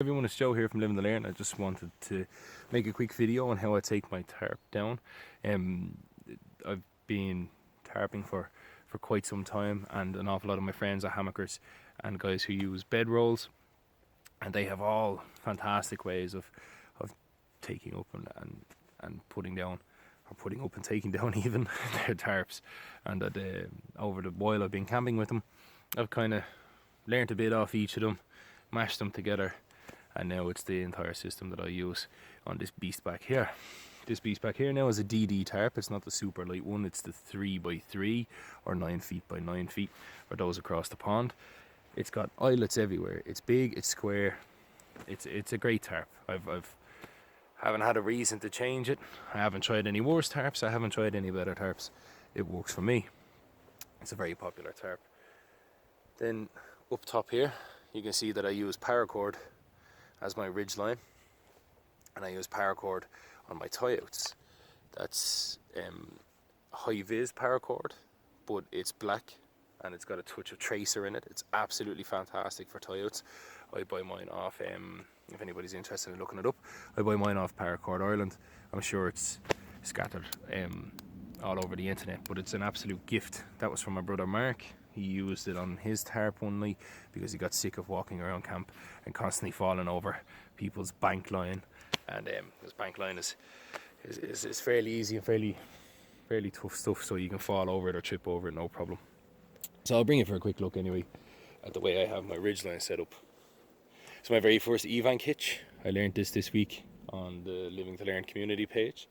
Everyone, it's Joe here from Living the Lairn. I just wanted to make a quick video on how I take my tarp down. I've been tarping for quite some time, and an awful lot of my friends are hammockers and guys who use bed rolls, and they have all fantastic ways of taking up and putting down, or putting up and taking down even their tarps. And over the while I've been camping with them, I've kind of learnt a bit off each of them, mashed them together, and now it's the entire system that I use on this beast back here. This beast back here now is a DD tarp. It's not the super light one, it's the 3x3 or 9 feet by 9 feet for those across the pond. It's got eyelets everywhere. It's big, it's square. It's a great tarp. Haven't had a reason to change it. I haven't tried any worse tarps, I haven't tried any better tarps. It works for me. It's a very popular tarp. Then up top here you can see that I use paracord as my Ridgeline, and I use paracord on my tie-outs. That's high vis paracord, but it's black and it's got a touch of tracer in it. It's absolutely fantastic for tie-outs. I buy mine off, if anybody's interested in looking it up, I buy mine off Paracord Ireland. I'm sure it's scattered all over the internet, but it's an absolute gift. That was from my brother Mark. He used it on his tarp one night because he got sick of walking around camp and constantly falling over people's bank line. And this bank line is fairly easy and fairly tough stuff, so you can fall over it or trip over it, no problem. So I'll bring you for a quick look anyway at the way I have my Ridgeline set up. It's my very first Evank hitch. I learned this week on the Living to Learn community page.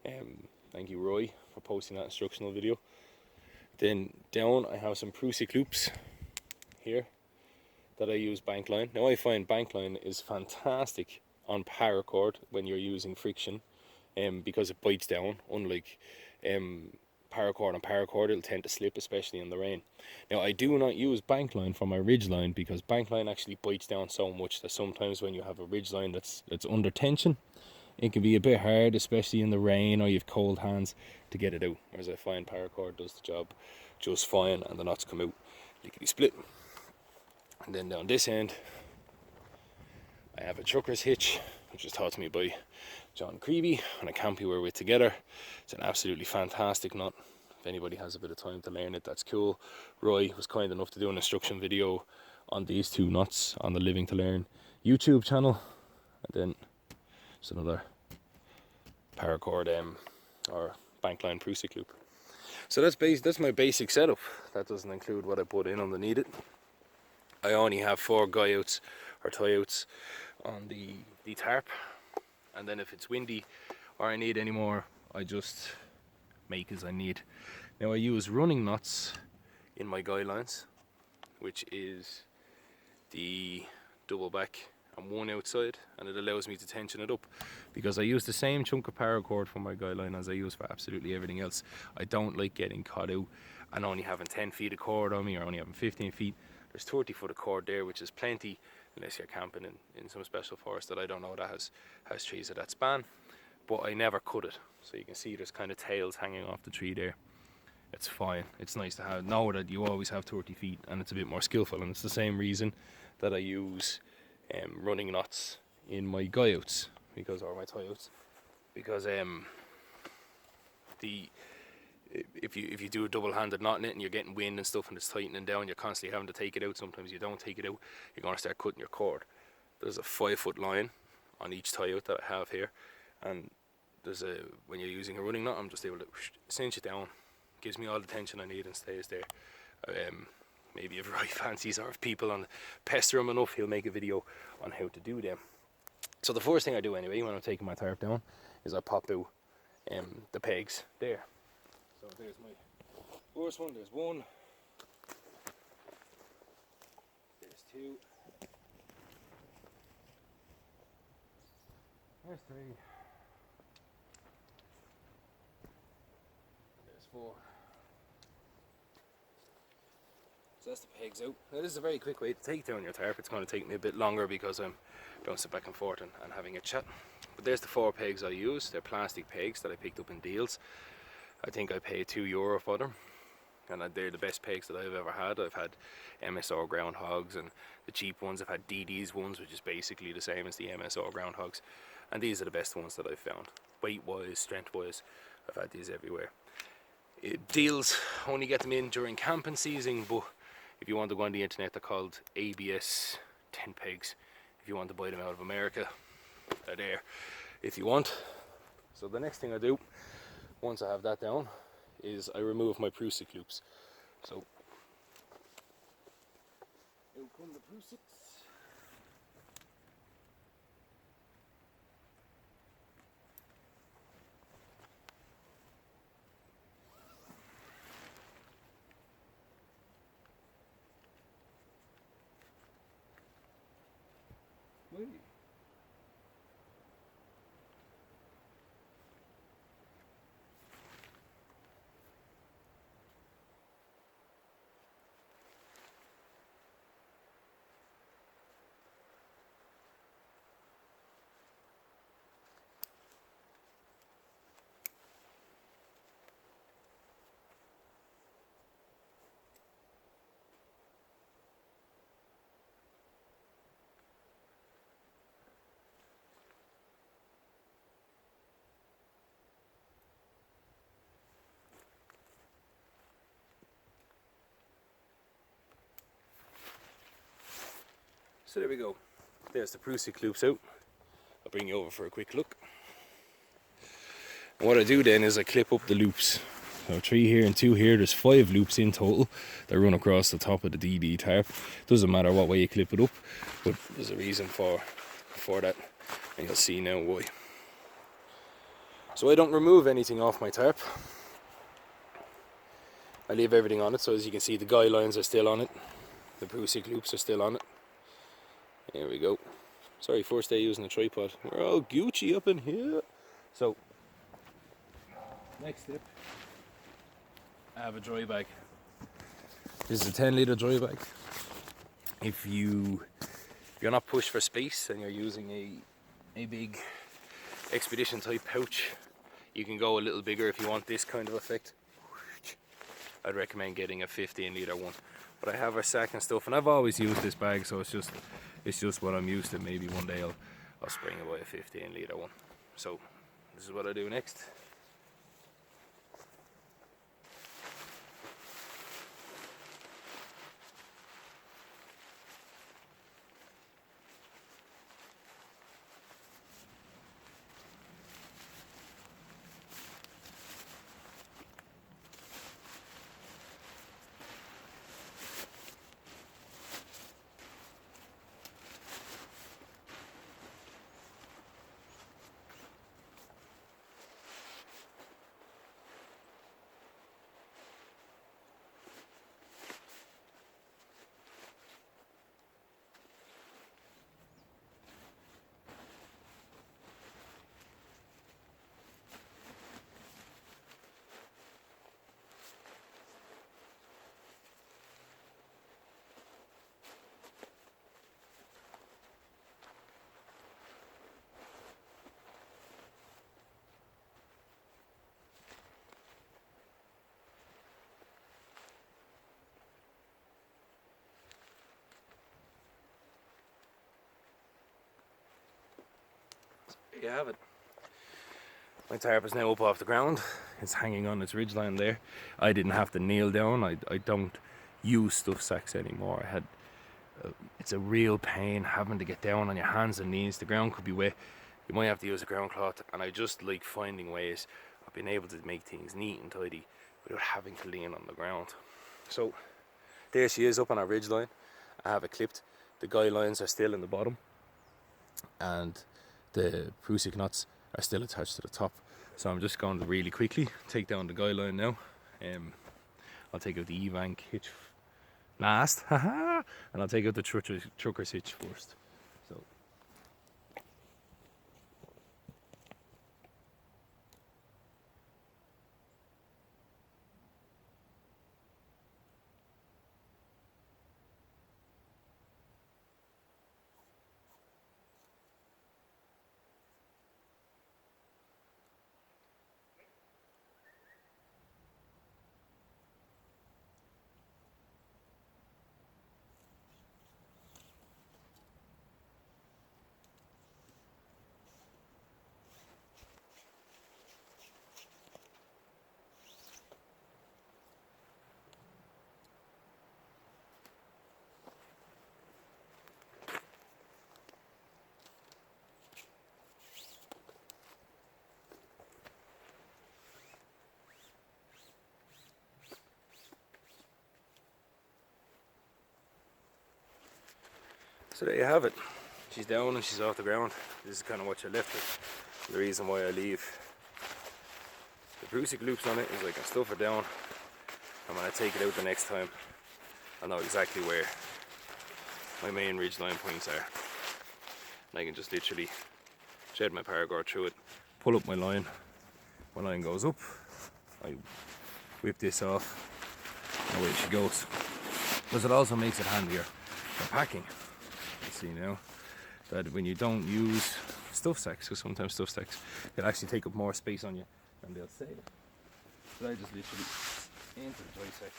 Thank you, Roy, for posting that instructional video. Then down I have some Prusik loops here that I use bankline. Now I find bankline is fantastic on paracord when you're using friction, because it bites down, unlike paracord on paracord. It'll tend to slip, especially in the rain. Now I do not use bankline for my Ridgeline because bankline actually bites down so much that sometimes when you have a Ridgeline that's under tension, it can be a bit hard, especially in the rain or you have cold hands, to get it out. Whereas I find paracord does the job just fine and the knots come out lickety split. And then down this end I have a trucker's hitch, which was taught to me by John Creevy on a camp we were with together. It's an absolutely fantastic knot. If anybody has a bit of time to learn it, that's cool. Roy was kind enough to do an instruction video on these two knots on the Living to Learn YouTube channel. And then just another paracord or bankline Prusik loop. So that's my basic setup. That doesn't include what I put in underneath it. I only have 4 guy outs or tie outs on the tarp, and then if it's windy or I need any more, I just make as I need. Now I use running knots in my guidelines, which is the double back and one outside, and it allows me to tension it up because I use the same chunk of paracord for my guideline as I use for absolutely everything else. I don't like getting caught out and only having 10 feet of cord on me, or only having 15 feet. There's 30 foot of cord there, which is plenty unless you're camping in some special forest that I don't know that has trees of that span. But I never cut it, so you can see there's kind of tails hanging off the tree there. It's fine. It's nice to know that you always have 30 feet, and it's a bit more skillful. And it's the same reason that I use running knots in my guy outs, or my tie outs, because if you do a double-handed knot in it and you're getting wind and stuff and it's tightening down, you're constantly having to take it out. Sometimes you don't take it out, you're going to start cutting your cord. There's a 5 foot line on each tie out that I have here, and when you're using a running knot, I'm just able to cinch it down. Gives me all the tension I need and stays there. Maybe if Roy fancies, or if people pester him enough, he'll make a video on how to do them. So the first thing I do anyway when I'm taking my tarp down is I pop out the pegs there. So there's my first one, there's 1, there's 2, there's 3, there's 4. So that's the pegs out. Now this is a very quick way to take down your tarp. It's going to take me a bit longer because I'm bouncing back and forth and having a chat. But there's the 4 pegs I use. They're plastic pegs that I picked up in deals. I think I paid €2 for them, and they're the best pegs that I've ever had. I've had MSR groundhogs and the cheap ones. I've had DD's ones, which is basically the same as the MSO groundhogs, and these are the best ones that I've found. Weight wise, strength wise, I've had these everywhere. Deals, only get them in during camping season, but if you want to go on the internet, they're called ABS 10 pegs. If you want to buy them out of America, they're there if you want. So the next thing I do, once I have that down, is I remove my Prusik loops. So out come the Prusiks. So there we go. There's the Prusik loops out. I'll bring you over for a quick look. And what I do then is I clip up the loops. So 3 here and 2 here. There's 5 loops in total that run across the top of the DD tarp. Doesn't matter what way you clip it up, but there's a reason for that, and you'll see now why. So I don't remove anything off my tarp. I leave everything on it, so as you can see the guy lines are still on it. The Prusik loops are still on it. There we go. Sorry, first day using a tripod. We're all Gucci up in here. So, next step, I have a dry bag. This is a 10-litre dry bag. If you're not pushed for space and you're using a big expedition type pouch, you can go a little bigger if you want this kind of effect. I'd recommend getting a 15-litre one. But I have a sack and stuff, and I've always used this bag, so it's just what I'm used to. Maybe one day I'll spring away a 15-litre one. So this is what I do next. There you have it. My tarp is now up off the ground. It's hanging on its ridgeline there. I didn't have to kneel down. I don't use stuff sacks anymore. It's a real pain having to get down on your hands and knees. The ground could be wet. You might have to use a ground cloth, and I just like finding ways of being able to make things neat and tidy without having to lean on the ground. So there she is up on our ridgeline. I have it clipped. The guy lines are still in the bottom, and the Prusik knots are still attached to the top. So I'm just going to really quickly take down the guy line now. I'll take out the Evank hitch last, and I'll take out the trucker's hitch first. So So there you have it. She's down and she's off the ground. This is kind of what you left it. The reason why I leave the brucey loops on it is I can stuff it down, and when I take it out the next time, I know exactly where my main ridgeline points are. And I can just literally shed my paraguard through it, pull up my line. When line goes up, I whip this off, and away she goes. Because it also makes it handier for packing. You see now that when you don't use stuff sacks, because sometimes stuff sacks they'll actually take up more space on you than they'll save. But I just literally into the dry sack.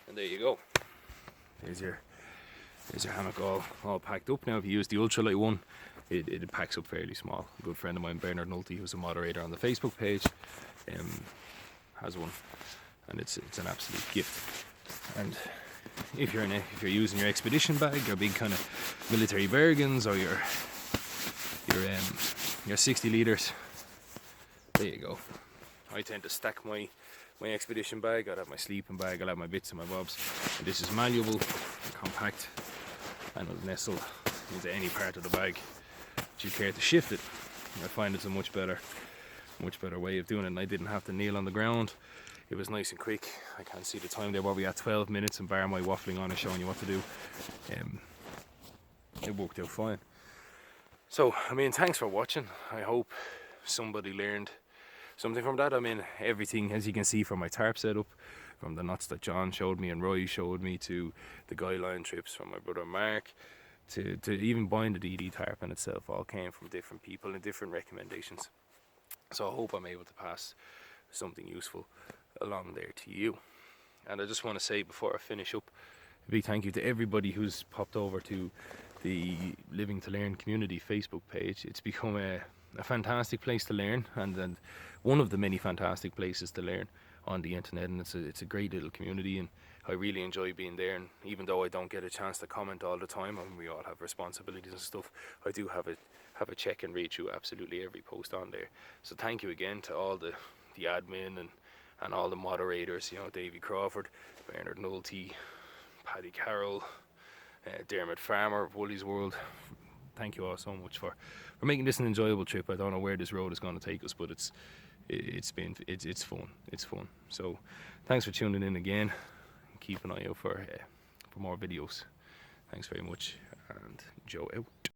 And there you go. There's your hammock all packed up now. If you use the ultralight one, it packs up fairly small. A good friend of mine, Bernard Nulty, who's a moderator on the Facebook page, has one, and it's an absolute gift. And if you're using your expedition bag, your big kind of military Bergens, or your 60 litres, there you go. I tend to stack my expedition bag. I'll have my sleeping bag, I'll have my bits and my bobs, and this is malleable, compact, and it'll nestle into any part of the bag that you care to shift it. I find it's a much better way of doing it, and I didn't have to kneel on the ground. It was nice and quick. I can't see the time there, but we had 12 minutes, and bar my waffling on and showing you what to do, it worked out fine. So I mean, thanks for watching. I hope somebody learned something from that. I mean, everything, as you can see, from my tarp setup, from the knots that John showed me and Roy showed me, to the guy line trips from my brother Mark, to even buying the DD tarp in itself, all came from different people and different recommendations. So I hope I'm able to pass something useful along there to you. And I just want to say before I finish up, a big thank you to everybody who's popped over to the Living to Learn community Facebook page. It's become a fantastic place to learn, and one of the many fantastic places to learn on the internet, and it's a great little community, and I really enjoy being there. And even though I don't get a chance to comment all the time, and we all have responsibilities and stuff, I do have a check and read through absolutely every post on there. So thank you again to all the admin and all the moderators, you know, Davy Crawford, Bernard Nulty, Paddy Carroll, Dermot Farmer of Woolly's World. Thank you all so much for making this an enjoyable trip. I don't know where this road is going to take us, but it's fun. It's fun. So thanks for tuning in again. Keep an eye out for more videos. Thanks very much, and Joe out.